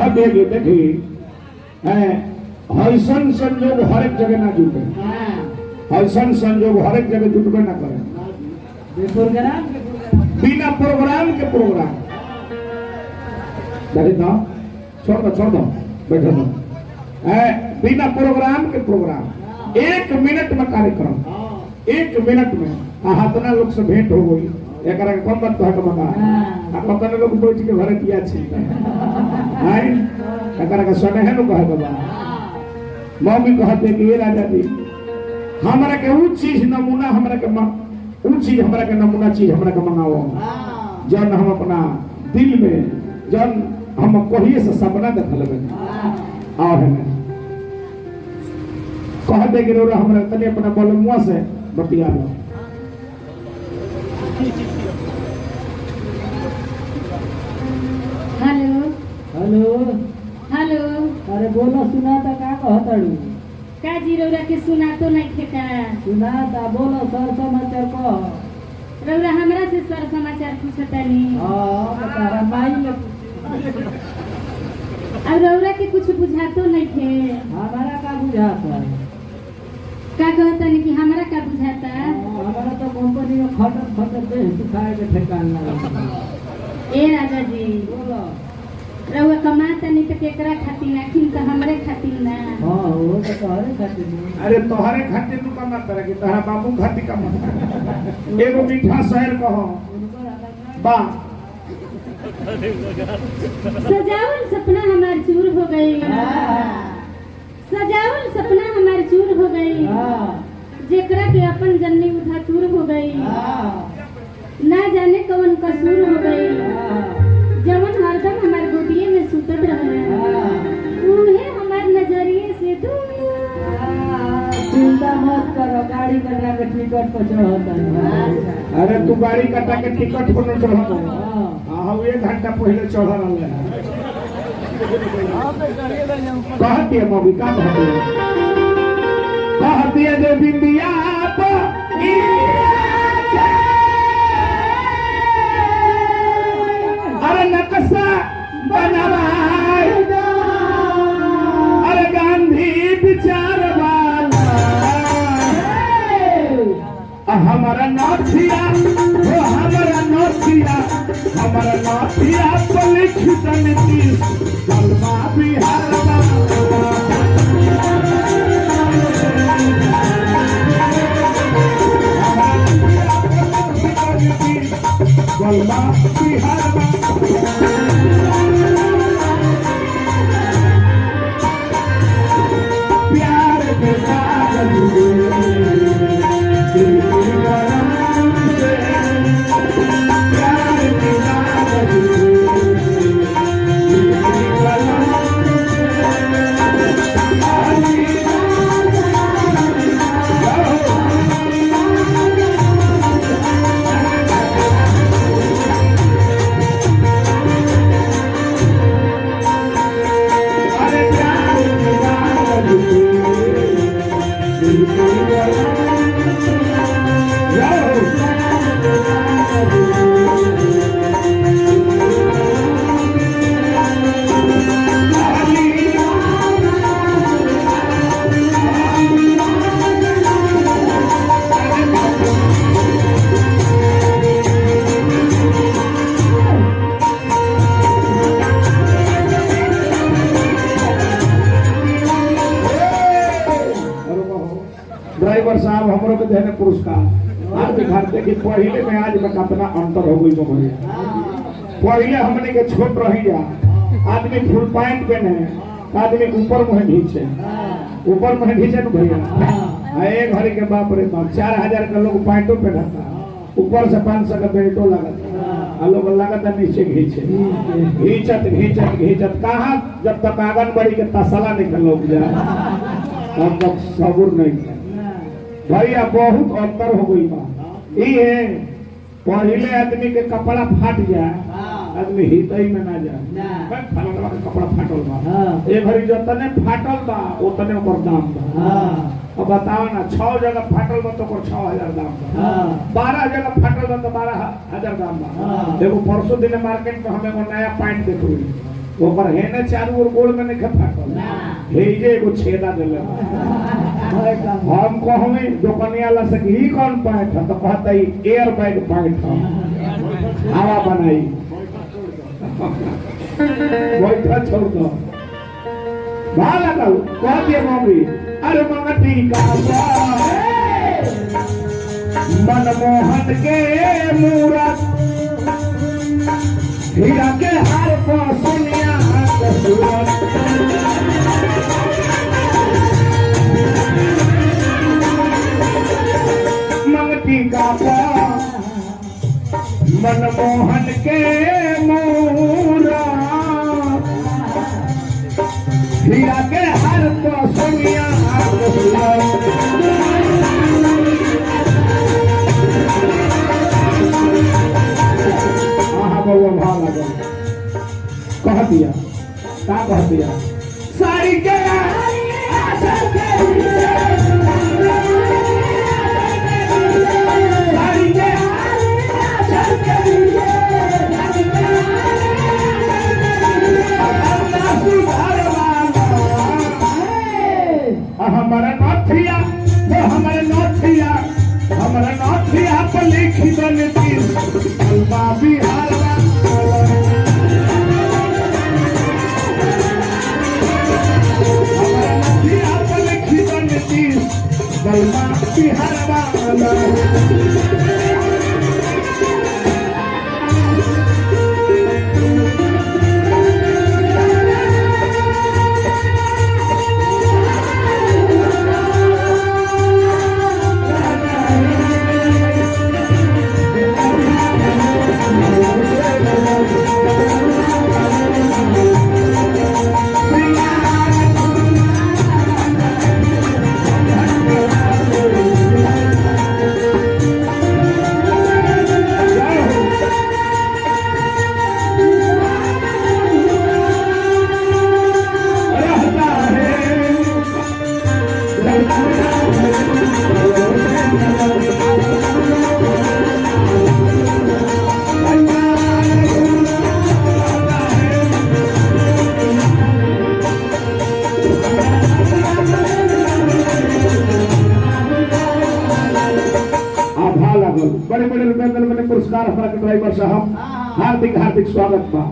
कह देगी देखी हसन संजोग हर एक जगह ना जुटे, हसन संजोग हर एक जगह जुटबे ना करे। बिना प्रोग्राम के प्रोग्राम छोड़ दो बैठो दो। बिना प्रोग्राम के प्रोग्राम 1 मिनट में कार्यक्रम, 1 मिनट में हाथना लोग से भेंट हो गई। एक कम बात कह बता कतने लोग बैठ के घरे पिया छीनता है एक सने है नु कह बा। मम्मी कहते कि ये राजा जी हमरा के ऊ चीज नमूना, हमरा के ऊ चीज, हमरा के नमूना चीज हमरा के मंगाओ जन हम अपना दिल में जन हम कहिए से सपना देखल बे आओ है कहते कि रोरा हमरा तने अपना बलमुआ से बतिया लो। Hello hello hello. अरे बोलो सुनाता का कहतड़ू? का जी रौरा के सुना तो नहीं खेका? सुनाता बोलो सर समाचार कह। रौरा हमरा से सर समाचार पूछतानी। हां तारा माई ने अब रौरा के कुछ बुझा तो नहीं थे? हमारा का बुझाता? का कहतानी कि हमरा का बुझाता? हमारा तो कंपनी में खटर दे सिखाए के ठेकान लगा। ए राजा जी बोलो रउआ कमाता नहीं तो केकरा खातिर आखिर तो हमरे खातिर ना। हां वो तो तोहरे खातिर। अरे तोहरे खातिर तू कमाता रह कि तोहरा बाबू खातिर कमाता। एगो मीठा शहर कहो बा सजावल सपना हमार चूर हो गई, सजावल सपना हमार चूर हो गई, जेकरा के अपन जन्नी उठा चूर हो गई, ना जाने कौन कसूर हो गई, जवन हरदम हमार गोदिए में सुतत रहले उहे हमार नजरिए से दूर। चिंता मत करो, गाड़ी कटा के टिकट पर चढ़ता। अरे तू गाड़ी कटा के टिकट पर न चढ़ा हां 1 घंटा पहले चढ़ा रहले कहती है मौगी का कहती है जे बिंदिया अरे नक्शा बनवाए अरे गांधी विचार वाला हमारा नौथिया वो हमारा नौथिया हमारा नौथिया पर लिखित नीतीश जलवा बिहार जलवा बिहार प्यार के ड्राइवर साहब हमरो के देने पुरस्कार आज दिखाते कि पहले में आज में कितना अंतर हो गई तुम्हारी। पहले हमने के छोट रही जा आदमी फुल पैंट पहने आदमी ऊपर मुंह घींचे न भैया ए घड़ी के बाप रे बाप 4000 का लोग पैंटो पहनता ऊपर से 500 का बेल्टो लगाता लोग लगाता नीचे घींचत कहाँ जब तक आंगनबाड़ी के तसला निकल लोग जा तब तक सबूर नहीं भैया बहुत अंतर हो गई बा। ये पहले आदमी के कपड़ा फाट जाए आदमी हितई में ना जाए फलाना के कपड़ा फाटल बा एक घड़ी जतने फाटल बा उतने ओकर दाम बा। अब बताओ ना 6 जगह फाटल बा तो 6000 दाम बा, 12 जगह फाटल बा तो 12000 दाम बा। देखो परसों दिन मार्केट में हमें वो नया पैंट देखो ओकर हेने चारू ओर गोड़ में नहीं फाटल हे जे एगो छेदा देले हम कहवे दुकानिया ला से ही कौन पैंट है तो कहता ही एयर बैग पैंट है हवा बनाई बैठा छोड़ दो भाला का कह दिए मम्मी अरे मंगती का मनमोहन के मूरत हीरा के हार पर सोनिया मंगती का मनमोहन के मूरत हीरा के हार पर सोनिया कह दिया क्या कह दिया सारी के हमारा नौथिया वो हमारे नौथिया हमारा नौथिया पर लिखी बनती बिहार बलमा बिहार वाला बड़े बड़े रुपए मैंने पुरस्कार हमारा ड्राइवर साहब हार्दिक हार्दिक स्वागत बा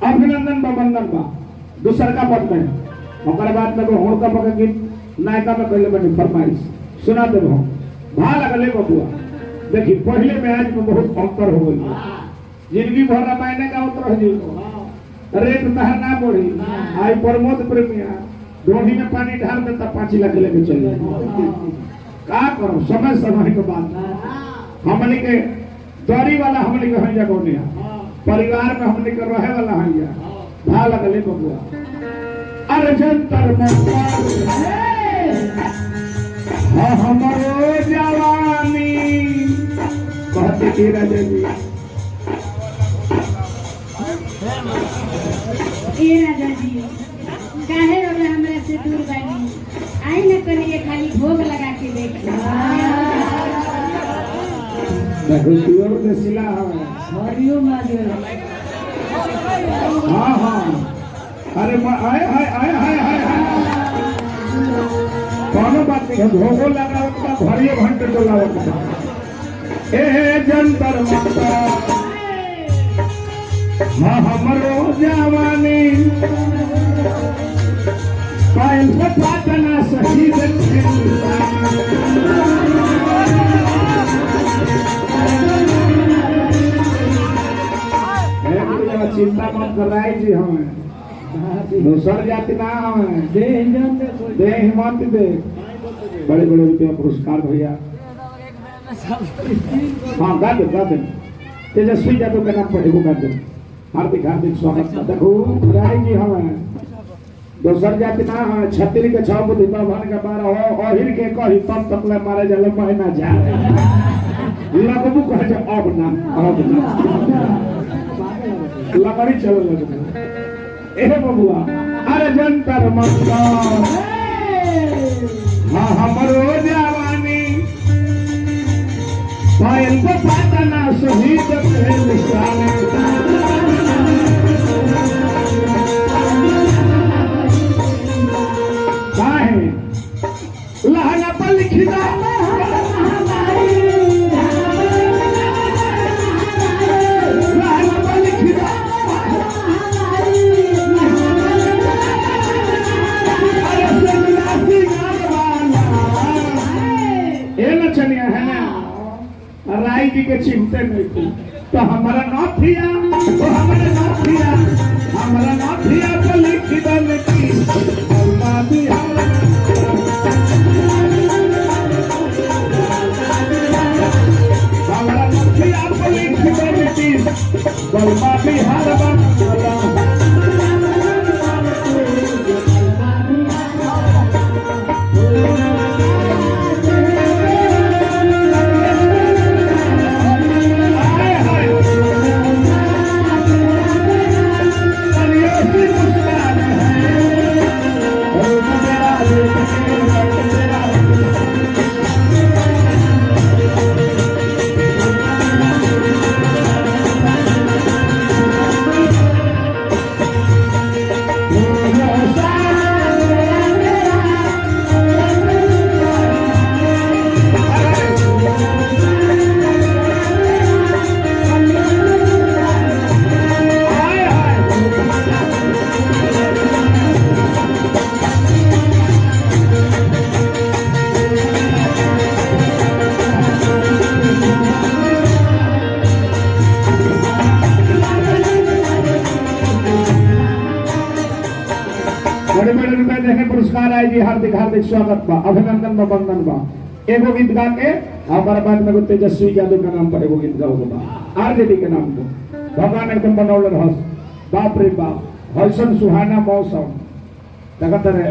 अभिनंदन बा वंदन बा दूसर का पद में ओकर बाद में होड़ का पक गीत नायका में कहले बनी फरमाइश सुना दे हम भा लगले बबुआ देखी पहले में आज में बहुत अंतर हो गई जिंदगी भर रामायण का उतर जी रेट तहर ना बढ़ी आई प्रमोद प्रेमिया ढोली में पानी ढाल देता 5 लाख लेके चले का करो समय समय के बाद हमने के दरी वाला हमने के हंजा कोनिया परिवार में हमने के रहे वाला हंजा भा लगले बबुआ अर्जुन हाँ हमारो जवानी कहते की राजा जी ए राजा जी काहे रे हमरा से दूर बानी आई न करिए खाली भोग लगा के देख बहुतियों के सिला है हरियो माजे हाँ हाँ अरे आए हाय आए हाय हाय कौन बात नहीं भोगो लगावत बा भरिए घंटे डोलावत बा ए जंतर मंतर हाँ हमरो जवानी पायल से पाटना शहीद चिंता मत कर रहा जी हमें दूसर जाति ना हमें देह मत दे बड़े बड़े रुपया पुरस्कार भैया हाँ गा दे तेजस्वी यादव का नाम पढ़ेगो गा दे हार्दिक हार्दिक स्वागत देखो राय जी हमें दोसर जाति ना हमें छतरी के 6 बुद्धि भगवान के 12 हो अहिर के कही तब तक ले मारे जल महीना जा लगबू कहे जे अब ना लकड़ी चल लग ए बबुआ अरे जंतर मंतर हाँ हमरो जवानी पायल को पाटना शहीद चिंते नहीं थी तो हमारा नौथिया तो लिखी की बलमा बिहार हमारा नौथिया तो लिखी की बलमा बिहार बड़े रुपए देने पुरस्कार आए जी हार्दिक हार्दिक स्वागत बा अभिनंदन बा वंदन बा एगो गीत गा के हमारे बाद में तेजस्वी यादव के नाम पर एगो गीत गाओगे बा आरजेडी के नाम पर भगवान एकदम बनौले रहस बाप रे बाप हसन सुहाना मौसम तकत रे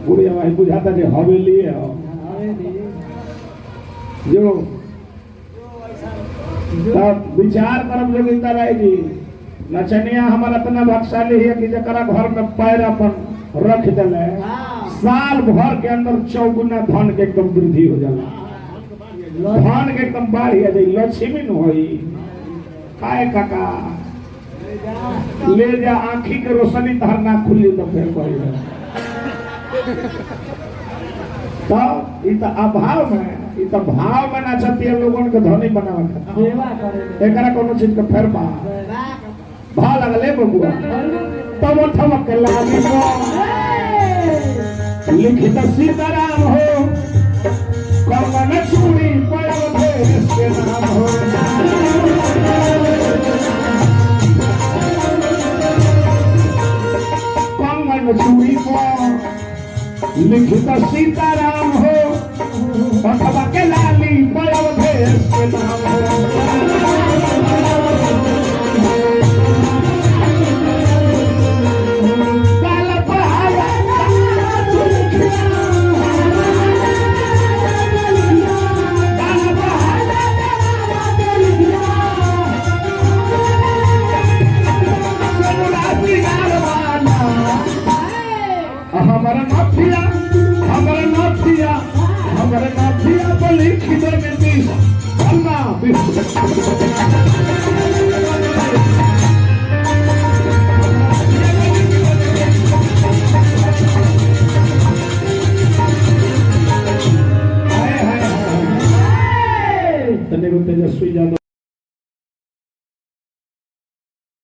बुढ़िया भाई बुझाता जे हवेली है जो तब विचार करब जोगिंदा राय जी नचनिया हमारा इतना भाग्यशाली है कि जरा घर में पैर अपन रख दिले साल भर के अंदर 4 गुना धन के एकदम वृद्धि हो जाला धन के एकदम बढ़ जाए लक्ष्मी न होई काय काका ले जा आंखी के रोशनी तहर ना खुली तो फिर कही तो इ त अभाव में इ त भाव में नाचती है लोगन के धनी बनावे सेवा करे एकरा कोनो चीज के फेर बा भाव लगले बबुआ तब ठमक लागी लिखित सीताराम हो कमन चूड़ी पड़व देश के नाम हो कमन चूड़ी पर लिखित सीताराम हो अथवा